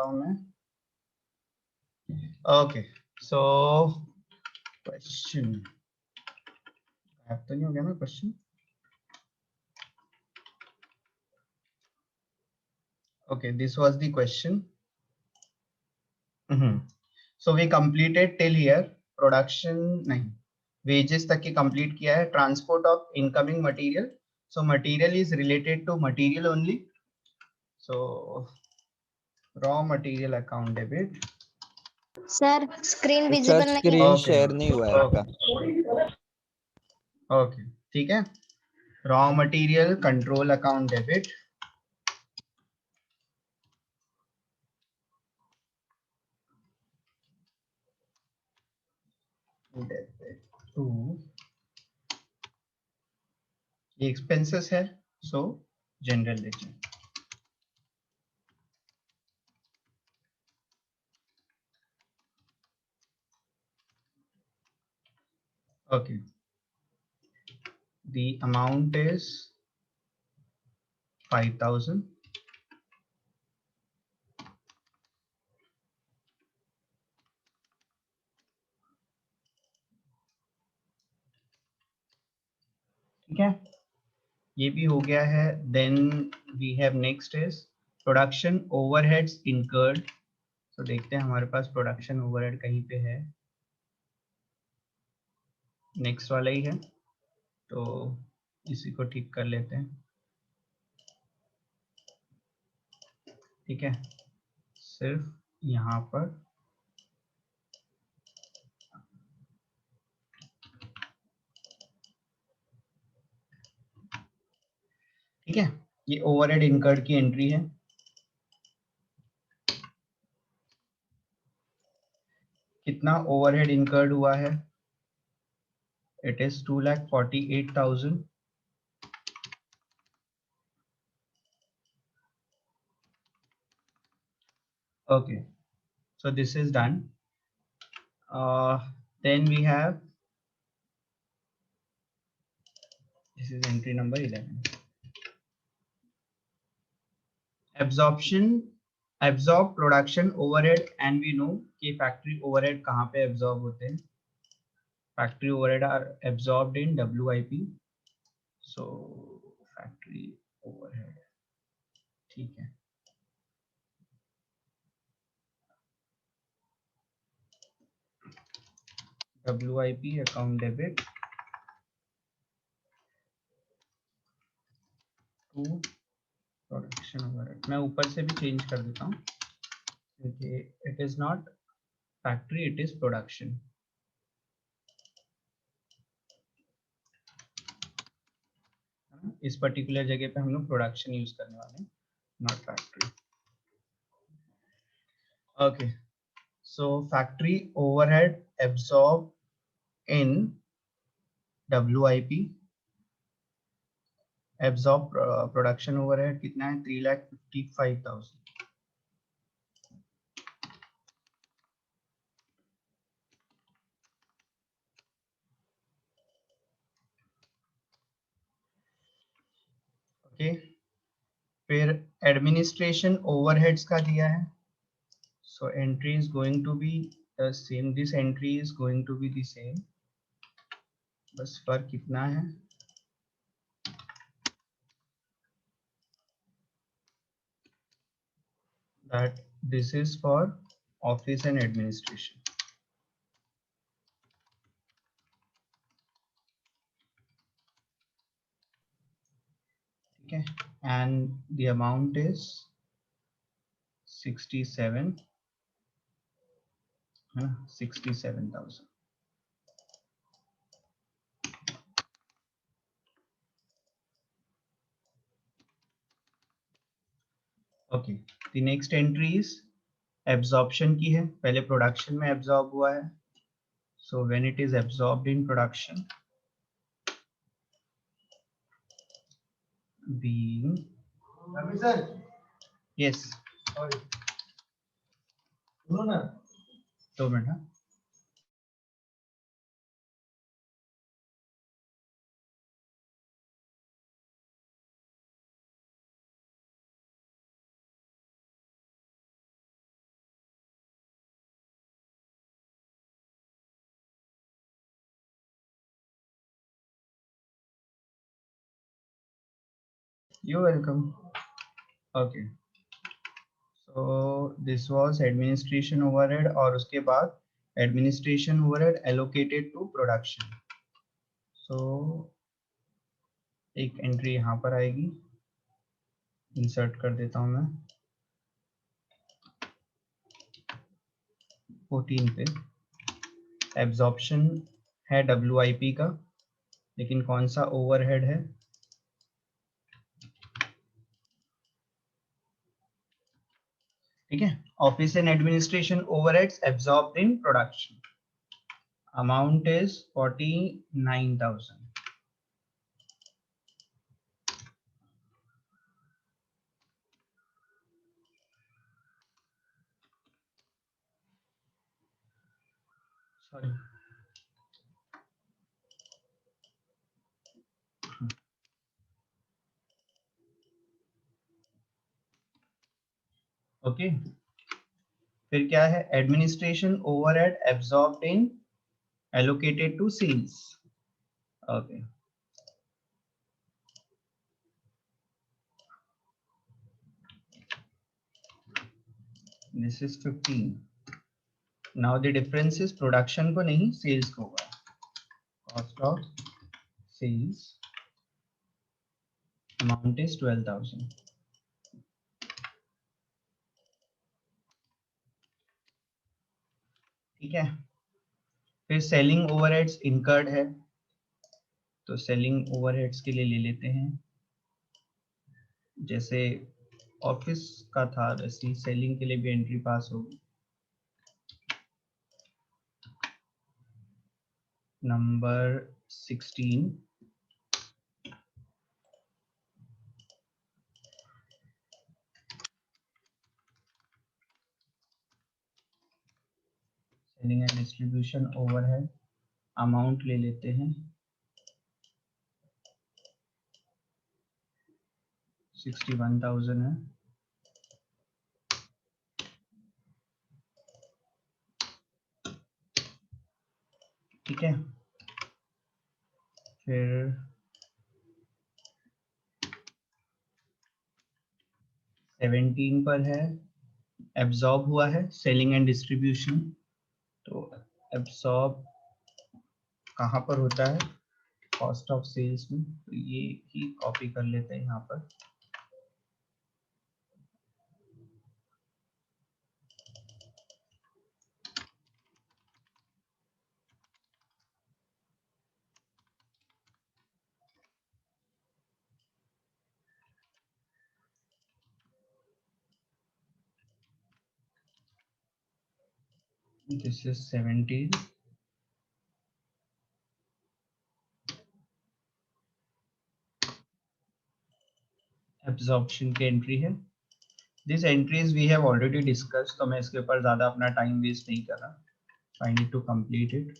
हूँ मैं. Okay, so question. App तो नहीं हो गया ना question? Okay, this was the question. So we completed till here. Production नहीं, wages तक की complete किया है. Transport of incoming material. So material is related to material only. So raw material account debit. Sir screen sir visible नहीं है. Screen Okay. Share नहीं हुआ है आपका. Okay, ठीक है. Raw material control account debit. Debit to ये expenses है, so general ledger. Okay, the amount is 5,000. ठीक है, ये भी हो गया है. Then we have next is production overheads incurred. तो देखते हैं हमारे पास प्रोडक्शन ओवरहेड कहीं पे है. नेक्स्ट वाला ही है, तो इसी को ठीक कर लेते हैं. ठीक है, सिर्फ यहाँ पर ठीक है, ये ओवरहेड इनकर्ड की एंट्री है. कितना ओवरहेड इनकर्ड हुआ है? It is 2,48,000. Okay, so this is done. Then we have, this is entry number 11. Absorb production overhead, and we know कि factory overhead कहाँ पे absorb होते हैं. Factory overhead are absorbed in WIP. So factory overhead, ठीक है. WIP account debit to production overhead. मैं ऊपर से भी चेंज कर देता हूँ क्योंकि it is not factory, it is production. इस पर्टिकुलर जगह पे हम लोग प्रोडक्शन यूज करने वाले हैं, not factory. Okay, so factory overhead absorb in WIP. Absorb production overhead कितना है? 3,55,000. ओके, फिर एडमिनिस्ट्रेशन ओवरहेड्स का दिया है. So entry is going to be the same. This entry is going to be the same. बस फर्क कितना है? That this is for office and administration. Okay, and the amount is 67. 67,000. Okay, the next entry is absorption की है. पहले production में absorb हुआ है. So when it is absorbed in production, being yes. Sorry. 2 minute. You welcome. Okay, so this was administration overhead और उसके बाद administration overhead allocated to production. So एक एंट्री यहाँ पर आएगी, इंसर्ट कर देता हूँ मैं 14 पे। एब्जॉर्प्शन है WIP का, लेकिन कौन सा ओवरहेड है? ठीक है, office and administration overheads absorbed in production, amount is 49,000। Sorry, okay. फिर क्या है? Administration overhead absorbed in allocated to sales. Okay, this is 15। Now the difference is production को नहीं, सेल्स को होगा। Cost of sales amount is 12,000। ठीक है, फिर सेलिंग ओवरहेड्स इनकर्ड है, तो सेलिंग ओवरहेड्स के लिए ले लेते हैं, जैसे ऑफिस का था वैसे सेलिंग के लिए भी एंट्री पास होगी। Number 16, selling and distribution overhead amount ले लेते हैं 61,000 है। ठीक है, फिर 17 पर है, एब्जॉर्ब हुआ है सेलिंग एंड डिस्ट्रीब्यूशन, तो एब्जॉर्ब कहाँ पर होता है? कॉस्ट ऑफ सेल्स में, तो ये ही कॉपी कर लेते हैं यहाँ पर। This is 17। एब्जॉर्प्शन की एंट्री है। This entries we have already discuss, तो मैं इसके ऊपर ज्यादा अपना टाइम वेस्ट नहीं कर रहा। I need to complete it.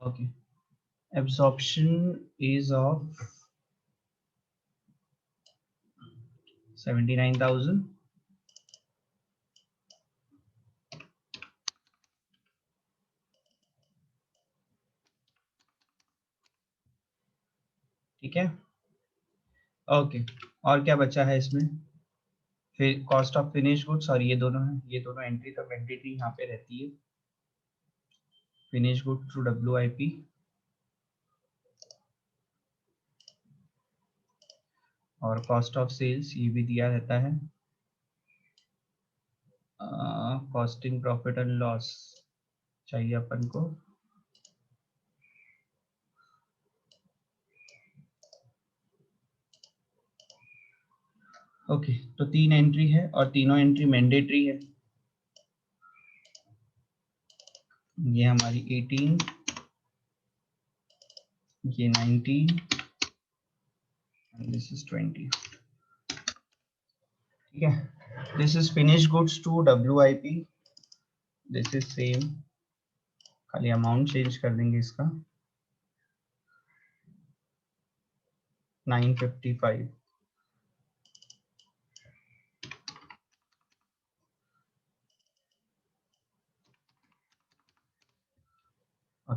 Okay, absorption is of 79,000। ठीक है, ओके। और क्या बचा है इसमें? फिर कॉस्ट ऑफ फिनिश गुड्स, और ये दोनों है, ये दोनों एंट्री तो मैंडेटरी यहाँ पे रहती है। फिनिश गुड थ्रू WIP और कॉस्ट ऑफ सेल्स ये भी दिया रहता है। कॉस्टिंग प्रॉफिट एंड लॉस चाहिए अपन को। ओके, तो 3 एंट्री है और तीनों एंट्री मैंडेटरी है। ये हमारी 18, ये 19 and this is 20। ठीक है, this is finish goods to WIP, this is same, खाली अमाउंट चेंज कर देंगे इसका। 955।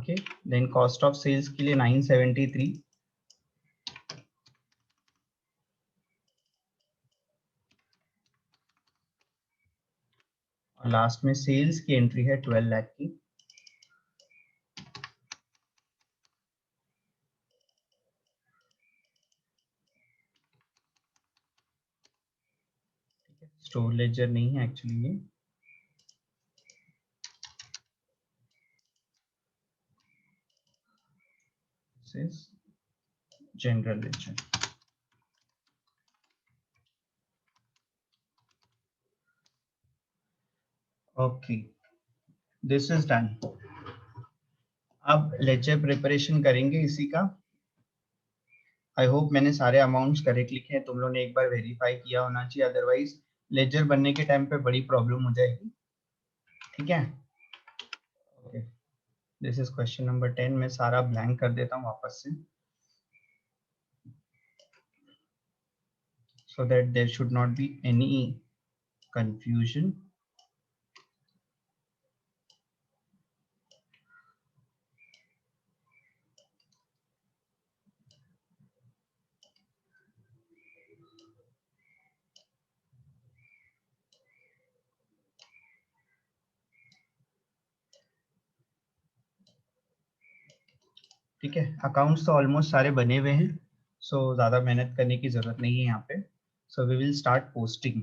Okay, then cost of sales के लिए 973, और लास्ट में सेल्स की एंट्री है 12 लाख की। स्टोर लेजर नहीं है एक्चुअली ये, general ledger. Okay, this is done. अब लेजर प्रिपरेशन करेंगे इसी का। आई होप मैंने सारे अमाउंट्स करेक्ट लिखे हैं, तुम लोगों ने एक बार वेरीफाई किया होना चाहिए, अदरवाइज लेजर बनने के टाइम पे बड़ी प्रॉब्लम हो जाएगी। ठीक है, okay, this is question number 10। मैं सारा ब्लैंक कर देता हूँ वापस से, so that there should not be any confusion. ठीक है, अकाउंट्स तो ऑलमोस्ट सारे बने हुए हैं, सो ज़्यादा मेहनत करने की ज़रूरत नहीं है यहाँ पे। So we will start posting.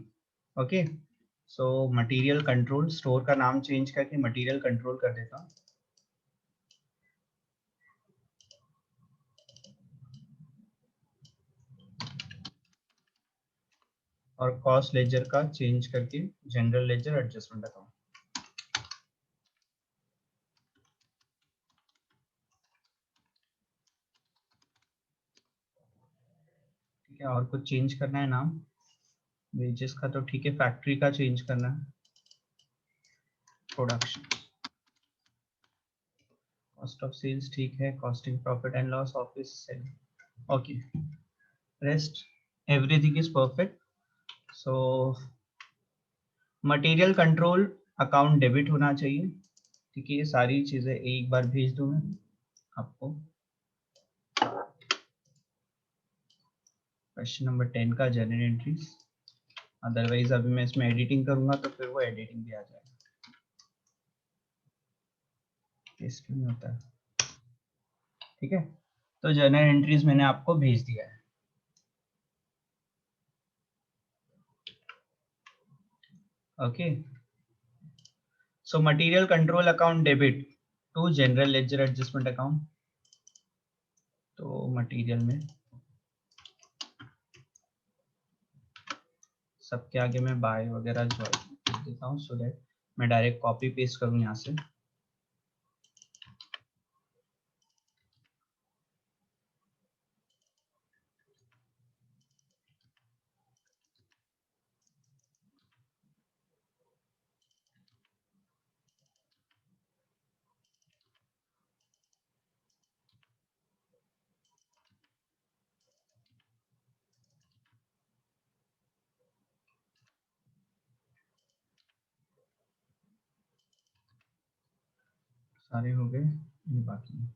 Okay, so material control, store का नाम चेंज करके मटेरियल कंट्रोल कर देता हूँ। और कॉस्ट लेजर का चेंज करके जनरल लेजर एडजस्टमेंट अकाउंट। ठीक है, और कुछ चेंज करना है नाम? वेजेस का तो ठीक है, फैक्ट्री का चेंज करना है, प्रोडक्शन, कॉस्ट ऑफ सेल्स ठीक है, costing profit and loss, office sale. Okay, rest everything is perfect. So material control account debit होना चाहिए। ठीक है, ये सारी चीजें एक बार भेज दूं मैं आपको। क्वेश्चन नंबर 10 का जनरल एंट्रीज, अदरवाइज अभी मैं इसमें एडिटिंग करूंगा तो फिर वो एडिटिंग भी आ जाएगा, इसमें नहीं होता है। ठीक है, तो जनरल एंट्रीज मैंने आपको भेज दिया है। Okay, so material control account debit to general ledger adjustment account. तो मटेरियल में सबके आगे मैं बाय वगैरह ज्वाइन देता हूँ, सो दैट मैं डायरेक्ट कॉपी पेस्ट करूँ यहाँ से। सारे हो गए, ये बाकी है।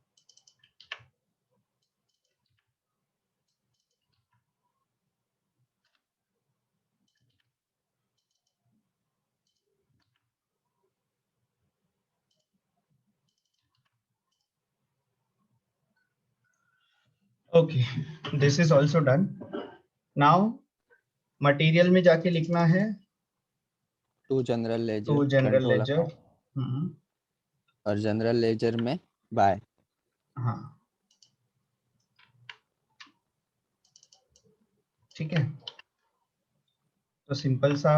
Okay, this is also done. Now material में जाके लिखना है to general to ledger general control ledger. Account और जनरल लेजर में बाय। हाँ, ठीक है, तो सिंपल सा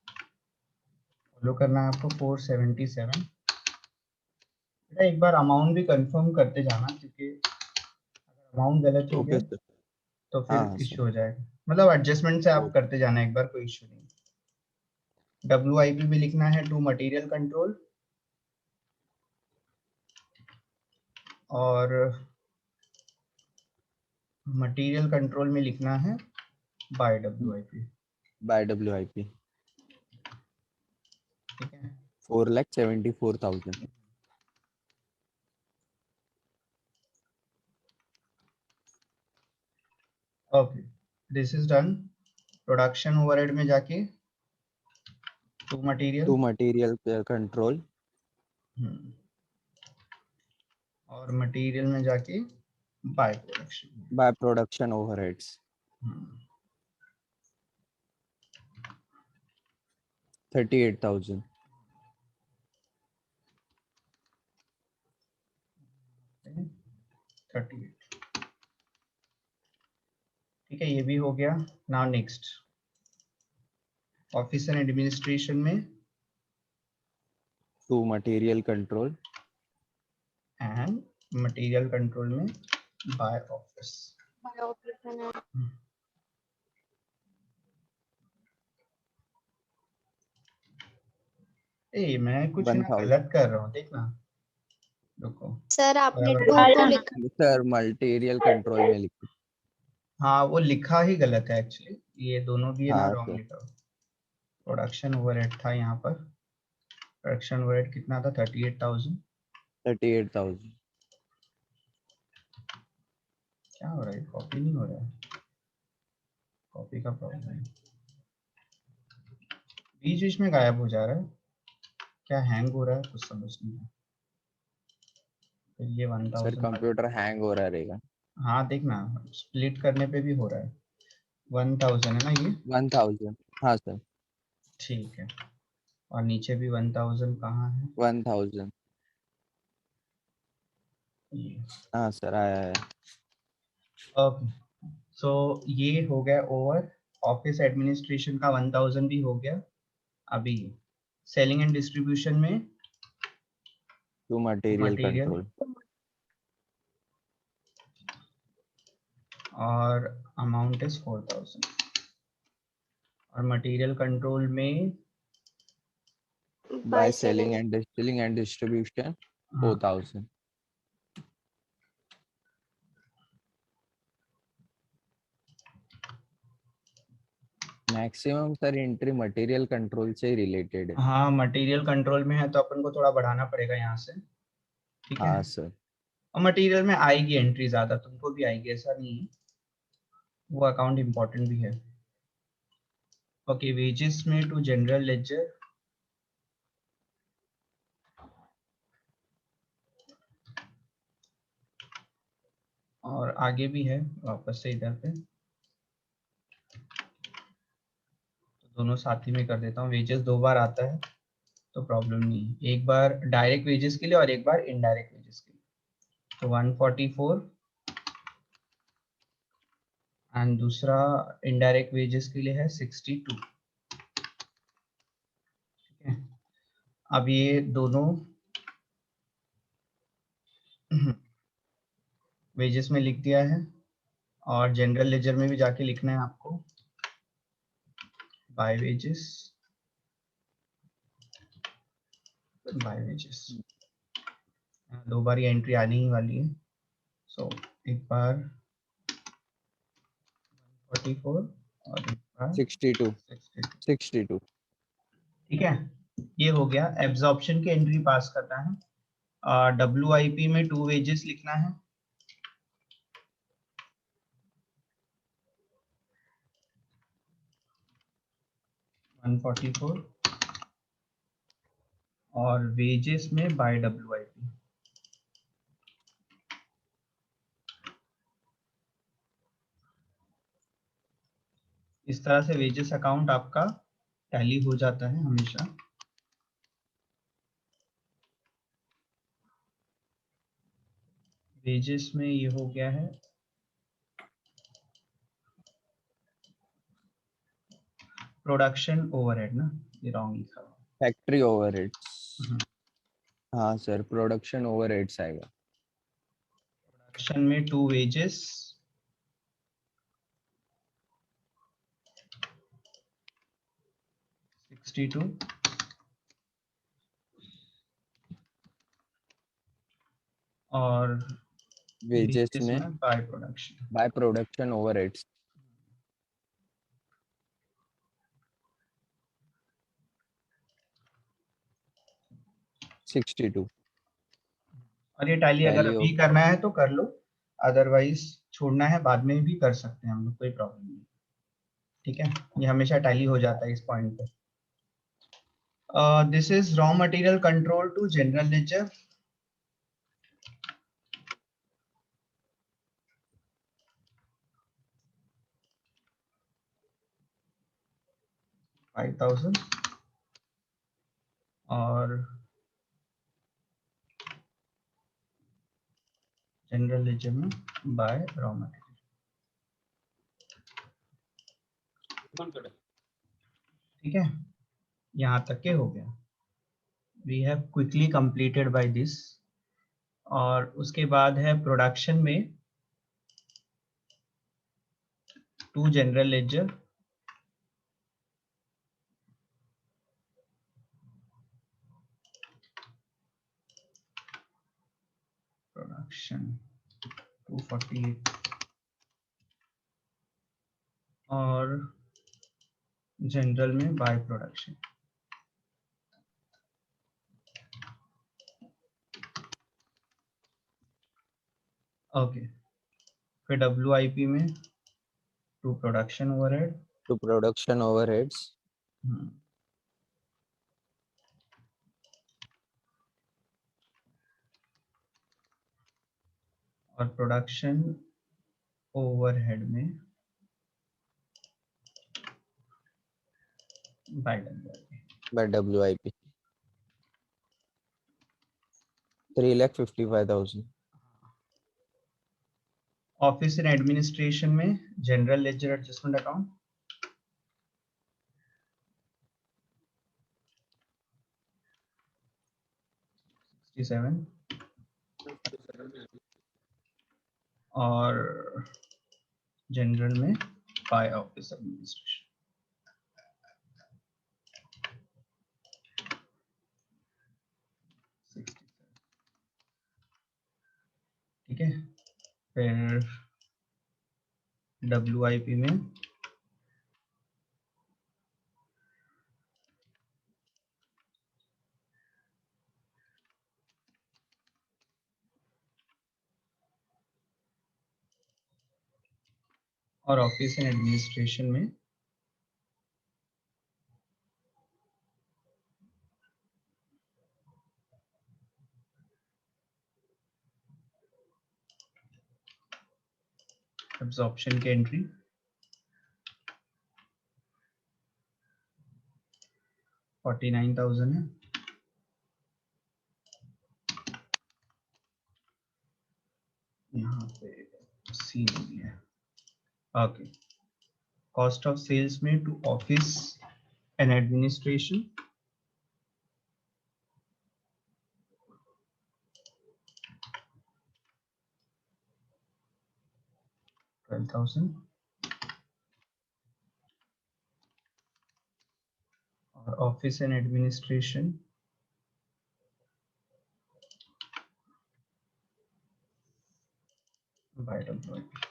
फॉलो करना है आपको। 477। बेटा एक बार अमाउंट भी कंफर्म करते जाना, क्योंकि अगर अमाउंट गलत हो ओके गया सर। तो हाँ फिर हाँ इश्यू सर। हो जाएगा। मतलब एडजस्टमेंट से आप करते जाना एक बार, कोई इश्यू नहीं। WIP भी लिखना है टू मटेरियल कंट्रोल, और मटेरियल कंट्रोल में लिखना है बाय WIP। बाय WIP ठीक है, 4,74,000। Okay, this is done. Production overhead में जाके to material, to material control, और मटेरियल में जाके by production. By production overheads 38,000। 38, ठीक है, ये भी हो गया। Now next, office and administration में to material control, and material control में बाय ऑफिस। ए मैं कुछ ना 1,000। गलत कर रहा हूँ, देखना, रुको। सर आपने बराबर। 2 तो लिखा। सर मटेरियल कंट्रोल में लिखो। हाँ, वो लिखा ही गलत है एक्चुअली, ये दोनों भी है ना हाँ रॉन्ग सर, लिखा। प्रोडक्शन ओवरहेड था यहाँ पर, प्रोडक्शन ओवरहेड कितना था? 38,000। 38,000। क्या हो रहा है, कॉपी नहीं हो रहा है, कॉपी का प्रॉब्लम है, बीच बीच में गायब हो जा रहा है, क्या हैंग हो रहा है, कुछ समझ नहीं है। तो ये सर 1000, कंप्यूटर हैंग हो रहा रहेगा। हाँ देखना, स्प्लिट करने पे भी हो रहा है। 1000 है ना ये? 1,000। हाँ सर, ठीक है, और नीचे भी 1000 कहाँ है? 1,000। ये। हाँ सर, आया है। ओके, सो ये हो गया ओवर। ऑफिस एडमिनिस्ट्रेशन का 1000 भी हो गया। अभी सेलिंग एंड डिस्ट्रीब्यूशन में टू मटेरियल मटेरियल कंट्रोल, और अमाउंट इज 4000, और मटेरियल कंट्रोल में बाय सेलिंग एंड डिस्ट्रीब्यूशन हाँ 4,000। Maximum sir entry material control से रिलेटेड है। हाँ, मटेरियल कंट्रोल में है तो अपन को थोड़ा बढ़ाना पड़ेगा यहाँ से, ठीक है। हाँ सर। और मटेरियल में आएगी एंट्री ज्यादा, तुमको भी आएगी, ऐसा नहीं है, वो अकाउंट इम्पोर्टेंट भी है। ओके, वेजेस में टू जनरल लेजर, और आगे भी है वापस से इधर पे, तो दोनों साथ ही में कर देता हूँ। वेजेस 2 बार आता है तो प्रॉब्लम नहीं है, एक बार डायरेक्ट वेजेस के लिए और एक बार इनडायरेक्ट वेजेस के लिए। तो 144, एंड दूसरा इनडायरेक्ट वेजेस के लिए है 62, ठीक है। अब ये दोनों वेजेस में लिख दिया है, और जनरल लेजर में भी जाके लिखना है आपको, बाय वेजेस, बाय वेजेस। 2 बार ये एंट्री आने ही वाली है, सो एक बार 44 और एक बार 62। 62, 62। ठीक है। ये हो गया, एब्जॉर्प्शन की एंट्री पास करना है। WIP में 2 वेजेस लिखना है, वन 144, और वेजेस में बाय WIP। इस तरह से वेजेस अकाउंट आपका टैली हो जाता है हमेशा। वेजेस में ये हो गया है, प्रोडक्शन ओवरहेड ना, ये रॉन्ग लिखा हुआ फैक्ट्री ओवरहेड्स। है। हाँ सर, प्रोडक्शन ओवरहेड्स आएगा। प्रोडक्शन में 2 वेजेस, $62, और वेजेस वेजेस में में by production. By production overheads 62। और ये टैली अगर टैली हो अभी करना है तो कर लो, अदरवाइज छोड़ना है बाद में भी कर सकते हैं हम लोग, कोई प्रॉब्लम नहीं। ठीक है, ये हमेशा टैली हो जाता है इस पॉइंट पे। This is raw material control to general ledger. $5,000 और जनरल लेजर में बाय रॉ मटेरियल। ठीक है, यहाँ तक के हो गया। We have quickly completed by this. और उसके बाद है प्रोडक्शन में टू जनरल लेजर, प्रोडक्शन 248 और जनरल में बाय प्रोडक्शन। ओके, फिर WIP में to production overhead, to production overheads, और प्रोडक्शन ओवरहेड में by WIP। by WIP 3,55,000, office and administration में जनरल लेजर एडजस्टमेंट अकाउंट 67 और जनरल में बाय ऑफिस एडमिनिस्ट्रेशन। ठीक है, फिर WIP में और ऑफिस एंड एडमिनिस्ट्रेशन में एब्जॉर्प्शन की एंट्री 49,000 है। यहाँ पे सी नहीं है। ओके, कॉस्ट ऑफ सेल्स में टू ऑफिस एंड एडमिनिस्ट्रेशन 12,000 और office and administration by WIP।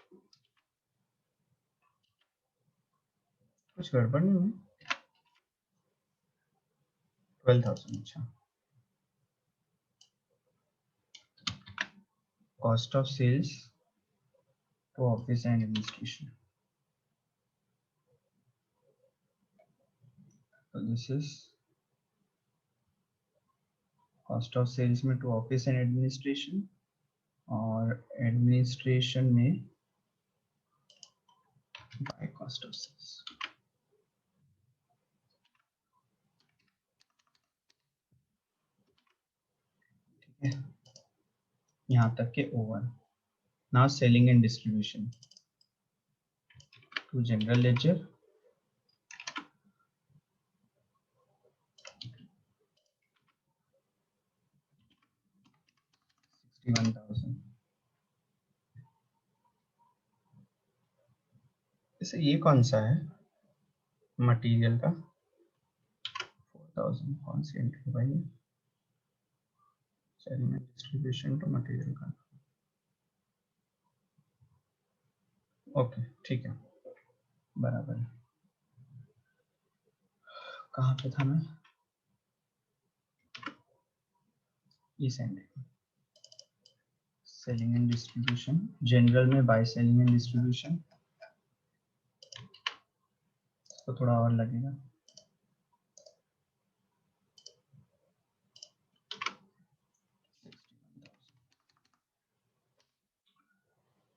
कुछ गड़बड़ नहीं है। 12,000। अच्छा, cost of sales to office and administration, तो this is cost of sales में टू ऑफिस एंड एडमिनिस्ट्रेशन और एडमिनिस्ट्रेशन में बाय कॉस्ट ऑफ सेल्स। ठीक है, यहाँ तक के over. Now selling and distribution to general ledger $61,000। जैसे ये कौन सा है मटेरियल का? 4,000 कौन सी एंट्री भाई? Selling and distribution to material का। ओके, ठीक है, बराबर है। कहाँ पे था मैं? इस and selling and distribution, general में बाय सेलिंग एंड डिस्ट्रीब्यूशन, तो थोड़ा और लगेगा।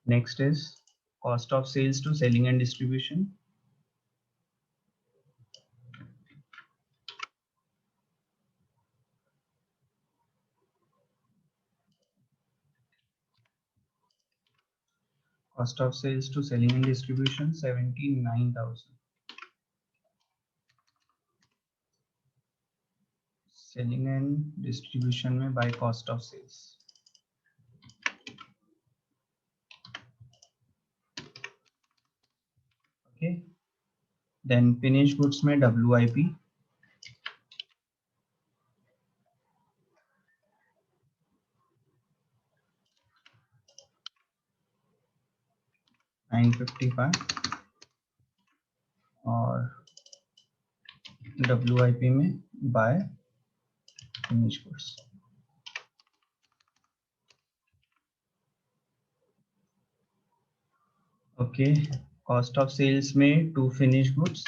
Next is cost of sales to selling and distribution, cost of sales to selling and distribution 79,000, selling and distribution में by cost of sales, okay, then finished goods में WIP, $955 और WIP में by finished goods, okay, cost of sales में to finished goods,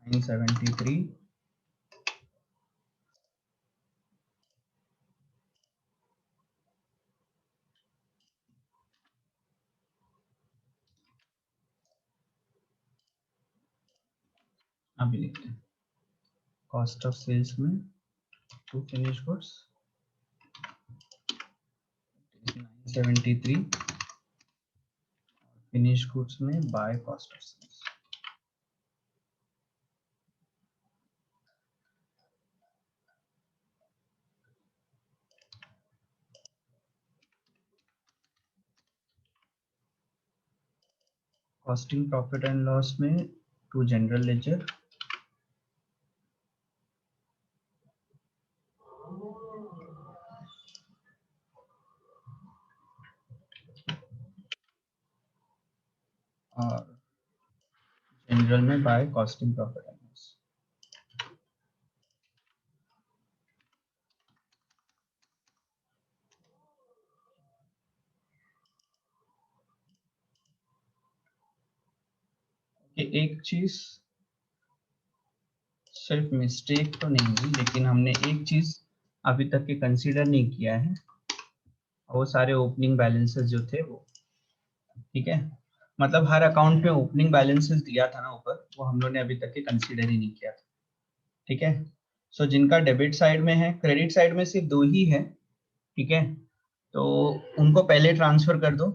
$973, अभी लिखते हैं cost of sales में to finished goods 973, finished goods में by cost of sales, costing profit and loss में टू जनरल लेजर, और जनरल में by costing profit and loss, एक चीज सिर्फ मिस्टेक तो नहीं हुई, लेकिन हमने एक चीज अभी तक के कंसीडर नहीं किया है, वो सारे ओपनिंग बैलेंसेस जो थे वो, ठीक है, मतलब हर अकाउंट में ओपनिंग बैलेंसेस दिया था ना ऊपर, वो हम लोग ने अभी तक के कंसीडर ही नहीं किया था, ठीक है। सो जिनका डेबिट साइड में है, क्रेडिट साइड में सिर्फ 2 ही है, ठीक है, तो उनको पहले ट्रांसफर कर दो,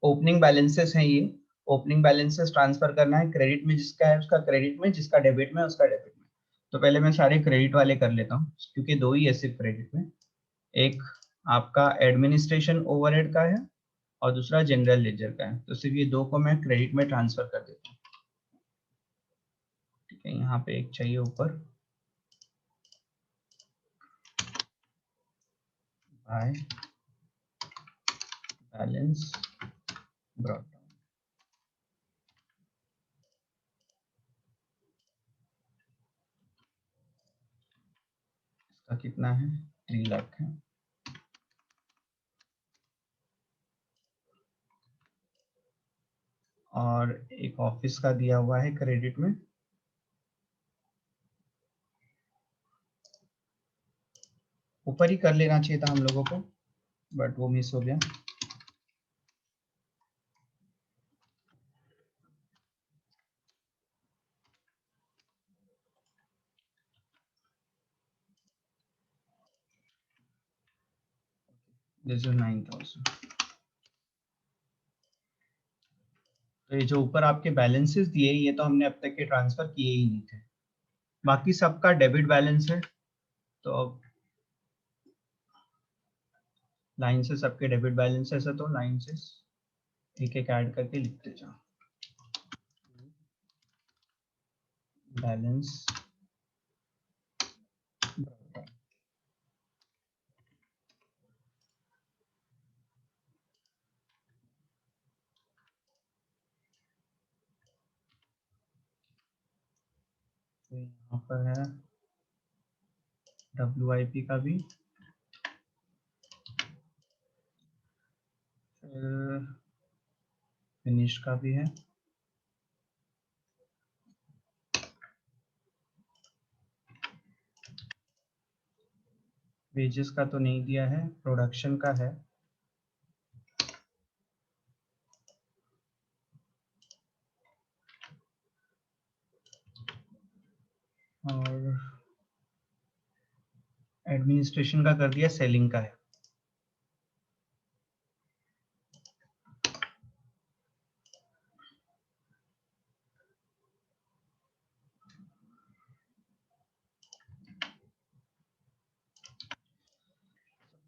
ओपनिंग बैलेंसेस हैं ये, ओपनिंग बैलेंसेस ट्रांसफर करना है, क्रेडिट में जिसका है उसका क्रेडिट में, जिसका डेबिट में उसका डेबिट में। तो पहले मैं सारे क्रेडिट वाले कर लेता हूँ, क्योंकि 2 ही है सिर्फ क्रेडिट में, एक आपका एडमिनिस्ट्रेशन ओवरहेड का है और दूसरा जनरल लेजर का है, तो सिर्फ ये 2 को मैं क्रेडिट में ट्रांसफर कर देता हूँ, ठीक है। यहाँ पे एक चाहिए ऊपर, बाय बैलेंस ब्रॉट डाउन, इसका कितना है, 3 लाख है, और एक ऑफिस का दिया हुआ है क्रेडिट में, ऊपर ही कर लेना चाहिए था हम लोगों को, बट वो मिस हो गया। This is 9,000। तो ये जो ऊपर आपके बैलेंसेस दिए, ये तो हमने अब तक के ट्रांसफर किए ही नहीं थे, बाकी सबका डेबिट बैलेंस है, तो अब लाइन से सबके डेबिट बैलेंस है, तो लाइन से एक एक ऐड करके लिखते जाओ, बैलेंस यहाँ पर है WIP का भी, फिर फिनिश का भी है, वेजेस का तो नहीं दिया है, प्रोडक्शन का है, और एडमिनिस्ट्रेशन का कर दिया, सेलिंग का है।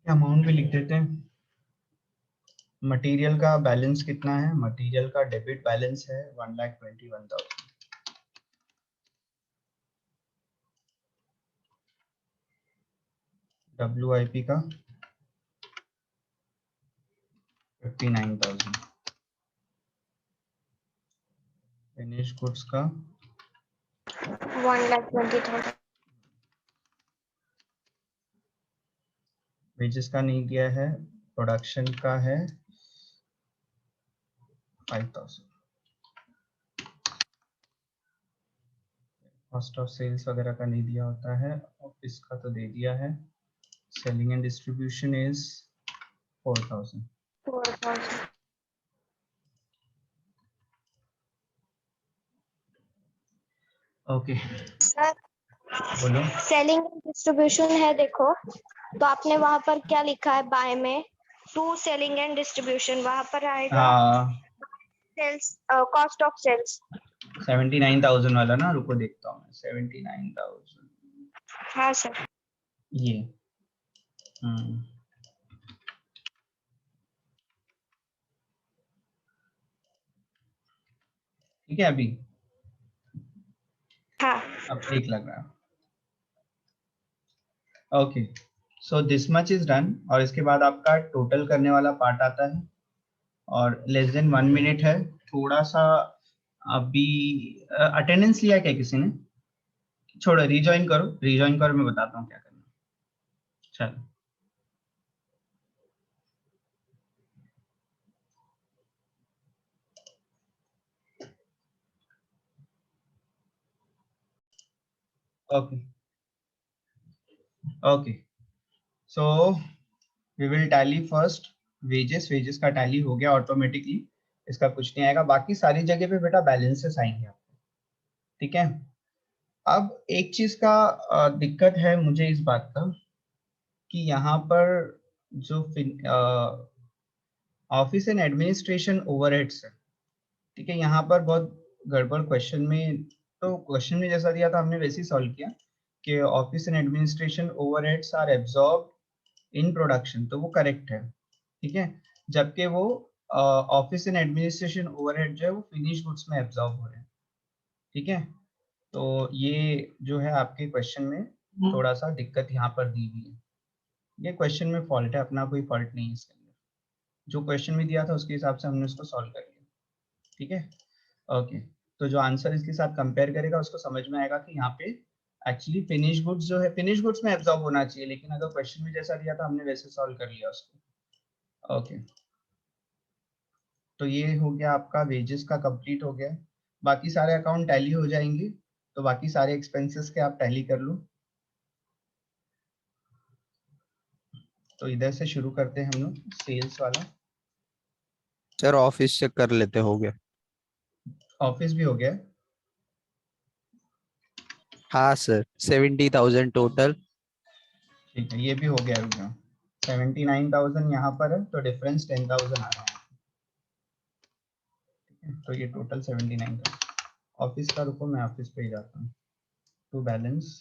अमाउंट भी लिख देते हैं। मटेरियल का बैलेंस कितना है? मटेरियल का डेबिट बैलेंस है 1,21,000। WIP का 59,000। फिनिश गुड्स का 1,20,000। वेजेस का नहीं दिया है, प्रोडक्शन का है 5,000। कॉस्ट ऑफ सेल्स वगैरह का नहीं दिया होता है, ऑफिस का तो दे दिया है। Selling and distribution is 4,000। 4,000। Okay sir बोलो। सेलिंग एंड डिस्ट्रीब्यूशन है, देखो तो आपने वहां पर क्या लिखा है? बाय में टू सेलिंग एंड डिस्ट्रीब्यूशन, वहां पर आएगा हाँ सेल्स, कॉस्ट ऑफ सेल्स। 79,000 वाला ना, रुको देखता हूँ मैं। 79,000 हाँ सर। ये हम्म ठीक है। अभी हाँ अब ठीक लग रहा है। Okay so this much is done, और इसके बाद आपका टोटल करने वाला पार्ट आता है, और लेस देन 1 मिनट है। थोड़ा सा अभी अटेंडेंस लिया क्या किसी ने? छोड़ो, रिजॉइन करो, रिजॉइन करो, मैं बताता हूँ क्या करना। चलो okay okay so we will tally first wages. Wages का टैली हो गया ऑटोमेटिकली, इसका कुछ नहीं आएगा। बाकी सारी जगह पे बेटा बैलेंसेस आएंगे आपको, ठीक है। अब एक चीज का दिक्कत है मुझे इस बात का, कि यहाँ पर जो ऑफिस एंड एडमिनिस्ट्रेशन ओवरहेड्स है, ठीक है, यहाँ पर बहुत गड़बड़ क्वेश्चन में। तो क्वेश्चन में जैसा दिया था हमने वैसे ही सॉल्व किया कि office and administration overheads are absorb in production, तो वो करेक्ट है, ठीक है। जबकि वो ऑफिस एंड एडमिनिस्ट्रेशन ओवरहेड जो है वो फिनिश गुड्स में एब्जॉर्ब हो रहे हैं, ठीक है। तो ये जो है आपके क्वेश्चन में थोड़ा सा दिक्कत यहाँ पर दी हुई है। ये क्वेश्चन में फॉल्ट है, अपना कोई फॉल्ट नहीं है इसके अंदर। जो क्वेश्चन में दिया था उसके हिसाब से हमने उसको सॉल्व कर लिया, ठीक है। ओके तो जो आंसर इसके साथ कंपेयर करेगा उसको समझ में आएगा कि यहाँ पे एक्चुअली फिनिश गुड्स जो है फिनिश गुड्स में एब्जॉर्ब होना चाहिए, लेकिन अगर क्वेश्चन में जैसा दिया था हमने वैसे सॉल्व कर लिया उसको। ओके तो ये हो गया आपका, वेजेस का कंप्लीट हो गया। बाकी सारे अकाउंट टैली हो जाएंगे, तो बाकी सारे एक्सपेंसेस के आप टैली कर लो। तो इधर से शुरू करते हैं हम लोग, सेल्स वाला। सर ऑफिस से कर लेते हो गया। ऑफिस भी हो गया। हाँ सर 70,000 टोटल। ठीक है ये भी हो गया, रुक जाओ। 79,000 यहाँ पर है, तो डिफरेंस 10,000 आ रहा है, ठीक है। तो ये टोटल 79,000। ऑफिस का रुको, मैं ऑफिस पे ही जाता हूँ। टू बैलेंस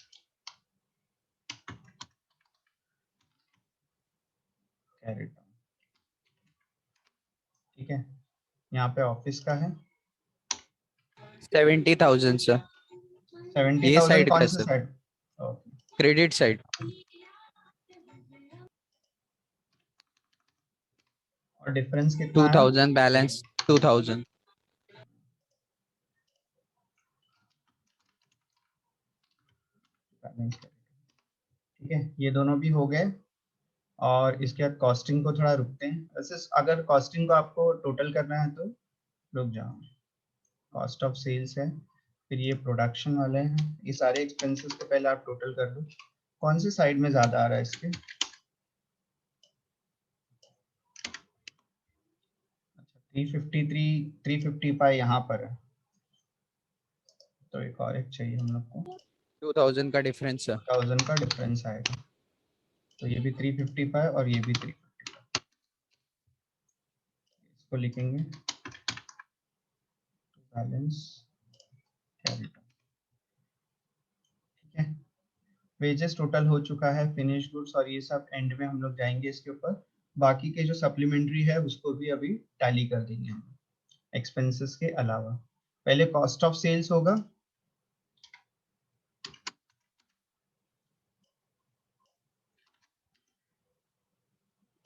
कैरेट, ठीक है। यहाँ पे ऑफिस का है 70,000 सर। ये 70,000। साइड कौन का सा sir, side? Okay credit side. और डिफरेंस कितना है? 2,000 बैलेंस 2,000। बैलेंस करेंगे। ठीक है, ये दोनों भी हो गए। और इसके बाद कॉस्टिंग को थोड़ा रुकते हैं। वैसे अगर कॉस्टिंग को आपको टोटल करना है तो रुक जाओ। कॉस्ट ऑफ सेल्स है, फिर ये प्रोडक्शन वाले हैं, ये सारे एक्सपेंसेस को पहले आप टोटल कर दो। कौन सी साइड में ज्यादा आ रहा है इसके? अच्छा 353 355 यहाँ पर है, तो एक और एक चाहिए हम लोग को। 2000 का डिफरेंस है। 1000 का डिफरेंस आएगा, तो ये भी 355 और ये भी 355। इसको लिखेंगे बैलेंस कैपिटल। ठीक है, वेजेस टोटल हो चुका है, फिनिश गुड्स और ये सब एंड में हम लोग जाएंगे इसके ऊपर। बाकी के जो सप्लीमेंट्री है उसको भी अभी टैली कर देंगे हम एक्सपेंसेस के अलावा। पहले कॉस्ट ऑफ सेल्स होगा,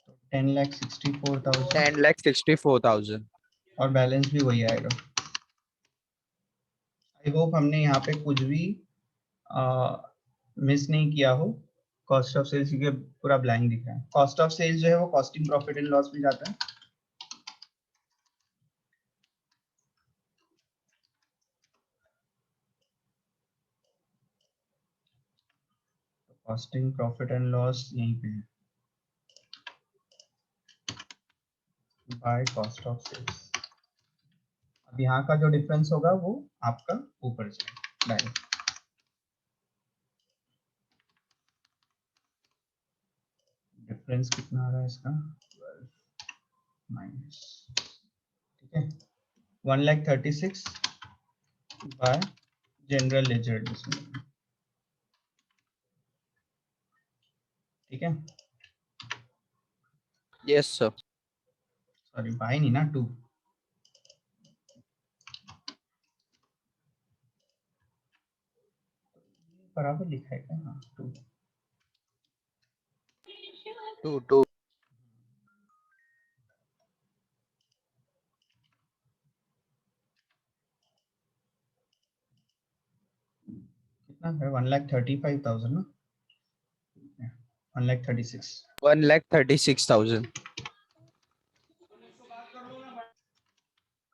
तो 10,64,000 10,64,000। और बैलेंस भी वही आएगा। आई होप हमने यहाँ पे कुछ भी मिस नहीं किया हो। कॉस्ट ऑफ सेल्स क्योंकि पूरा ब्लैंक दिख रहा है। कॉस्ट ऑफ सेल्स जो है वो कॉस्टिंग प्रॉफिट एंड लॉस में जाता है। कॉस्टिंग प्रॉफिट एंड लॉस यहीं पे है, बाय कॉस्ट ऑफ सेल्स। अब यहाँ का जो डिफरेंस होगा वो आपका ऊपर जाएगा डायरेक्ट। डिफरेंस कितना आ रहा है इसका? 12 माइनस, ठीक है, 1,36,000 बाय जनरल लेजर एडजस्टमेंट। ठीक है, यस सर। सॉरी बाय नहीं ना, 2। बराबर लिखा है क्या? हाँ 2। 2 कितना है? 1,35,000 ना, 1,36,000। 1,36,000।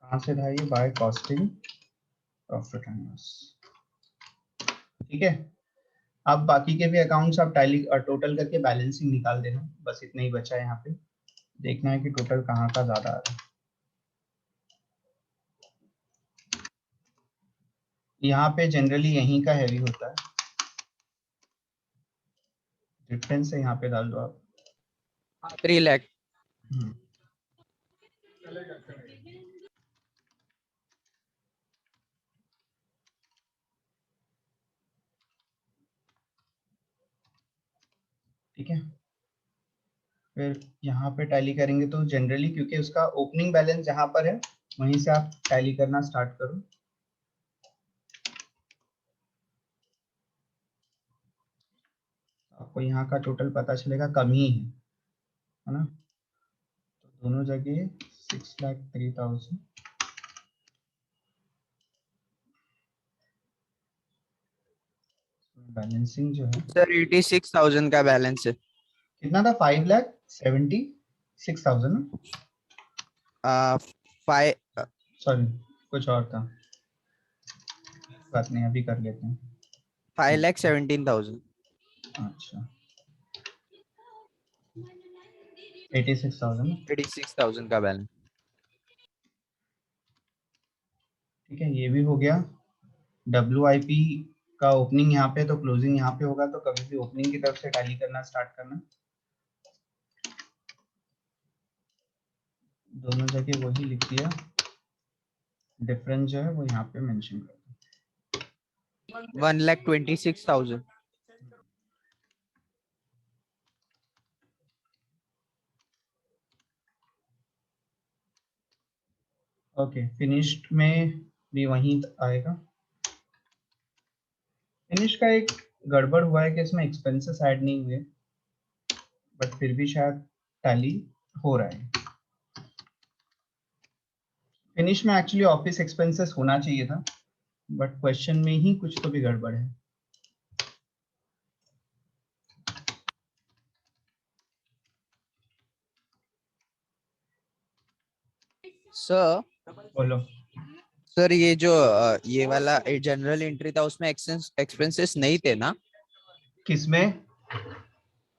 कहाँ से था ये? By costing profit and loss. ठीक है, अब बाकी के भी अकाउंट्स आप टैली टोटल करके बैलेंसिंग निकाल देना। बस इतना ही बचा है यहाँ पे, देखना है कि टोटल कहाँ का ज्यादा आ रहा है। यहाँ पे जनरली यहीं का हैवी होता है, डिफरेंस है यहाँ पे डाल दो आप। 3 लाख। ठीक है, फिर यहाँ पे टैली करेंगे तो जनरली क्योंकि उसका ओपनिंग बैलेंस जहाँ पर है वहीं से आप टैली करना स्टार्ट करो। आपको यहाँ का टोटल पता चलेगा कम ही है ना, तो दोनों जगह 6,03,000। बैलेंसिंग जो है सर 86,000 का बैलेंस है। कितना था? 5,76,000 ना, 5 सॉरी कुछ और था, बात नहीं अभी कर लेते हैं। 5,17,000। अच्छा 86,000। 86,000 का बैलेंस। ठीक है, ये भी हो गया। WIP का ओपनिंग यहाँ पे तो क्लोजिंग यहाँ पे होगा, तो कभी भी ओपनिंग की तरफ से टैली करना स्टार्ट करना। दोनों जगह वही लिख दिया, डिफरेंस जो है वो यहाँ पे मेंशन कर दो। 1,26,000। ओके, फिनिश्ड में भी वही आएगा। फिनिश का एक गड़बड़ हुआ है कि इसमें एक्सपेंसेस ऐड नहीं हुए, बट फिर भी शायद टैली हो रहा है। फिनिश में एक्चुअली ऑफिस एक्सपेंसेस होना चाहिए था, बट क्वेश्चन में ही कुछ तो भी गड़बड़ है। सर बोलो। सर ये जो ये वाला जनरल एंट्री था उसमें एक्सपेंसेस नहीं थे ना? किसमें?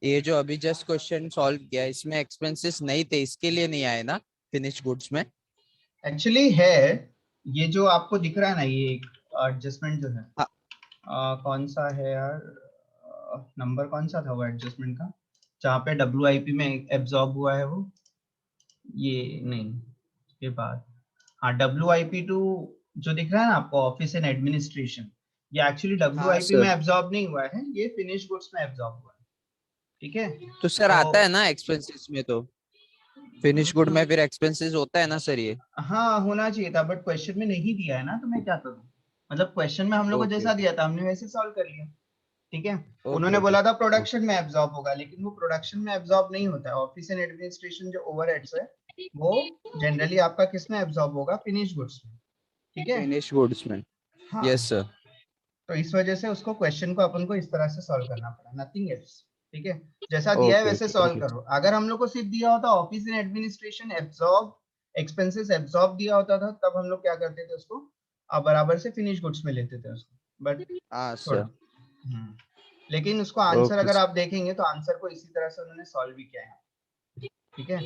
ये जो अभी जस्ट क्वेश्चन सॉल्व किया इसमें एक्सपेंसेस नहीं थे, इसके लिए नहीं आए ना फिनिश गुड्स में? एक्चुअली है, ये जो आपको दिख रहा है ना, ये एडजस्टमेंट जो है, हाँ। कौन सा है यार, नंबर कौन सा था वो एडजस्टमेंट का, जहाँ पे WIP में एब्जॉर्ब हुआ है वो, ये नहीं, के बाद, हाँ WIP2 जो दिख रहा है ना आपको, ऑफिस एंड एडमिनिस्ट्रेशन, ये एक्चुअली हाँ WIP में सर। एब्जॉर्ब नहीं हुआ है, ये फिनिश गुड्स में एब्जॉर्ब हुआ है। ठीक है, तो सर तो आता है ना एक्सपेंसेस में, तो फिनिश गुड में फिर एक्सपेंसेस होता है ना सर ये? हाँ होना चाहिए था, बट क्वेश्चन में नहीं दिया है ना, तो मैं क्या करूँ, मतलब क्वेश्चन में हम लोग को ओके जैसा दिया था हमने वैसे सॉल्व कर लिया। ठीक है, ओके उन्होंने ओके बोला था प्रोडक्शन में एब्जॉर्ब होगा, लेकिन वो प्रोडक्शन में एब्जॉर्ब नहीं होता है। ऑफिस एंड एडमिनिस्ट्रेशन जो ओवरहेड्स है वो जनरली आपका किस में एब्जॉर्ब होगा, फिनिश गुड्स में। ठीक है, फिनिश गुड्स में। हाँ, यस सर। तो इस वजह से उसको क्वेश्चन को अपन को इस तरह से सॉल्व करना पड़ा, नथिंग एल्स। ठीक है, जैसा दिया है ओके वैसे ओके सॉल्व ओके करो। अगर हम लोग को सिर्फ दिया होता office and administration absorb, expenses absorb दिया होता था, तब हम लोग क्या करते थे उसको, बराबर से फिनिश गुड्स में लेते थे उसको, बट हाँ छोड़ो। सर। लेकिन उसको आंसर ओके अगर आप देखेंगे तो आंसर को इसी तरह से उन्होंने सॉल्व भी किया है। ठीक है,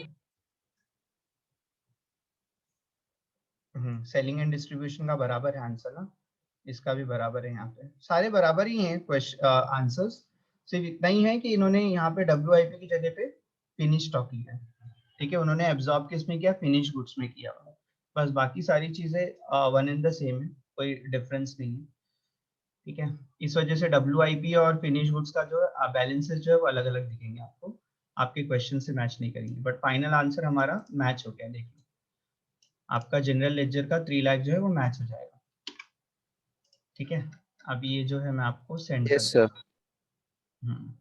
सेलिंग एंड डिस्ट्रीब्यूशन का बराबर है आंसर ना, इसका भी बराबर है, यहाँ पे सारे बराबर ही हैं क्वेश्चन आंसर्स। सिर्फ इतना ही है कि इन्होंने यहाँ पे WIP की जगह पे फिनिश स्टॉक लिया है। ठीक है, उन्होंने एब्जॉर्ब किस में किया, फिनिश गुड्स में किया हुआ है। बस बाकी सारी चीजें वन एंड द सेम है, कोई डिफरेंस नहीं है। ठीक है, इस वजह से WIP और फिनिश गुड्स का जो बैलेंसेस जो है वो अलग अलग दिखेंगे आपको, आपके क्वेश्चन से मैच नहीं करेंगे, बट फाइनल आंसर हमारा मैच हो गया। देखिए आपका जनरल लेजर का 3 लाख जो है वो मैच हो जाएगा। ठीक है, अभी ये जो है मैं आपको सेंड कर यस सर। देता हूँ।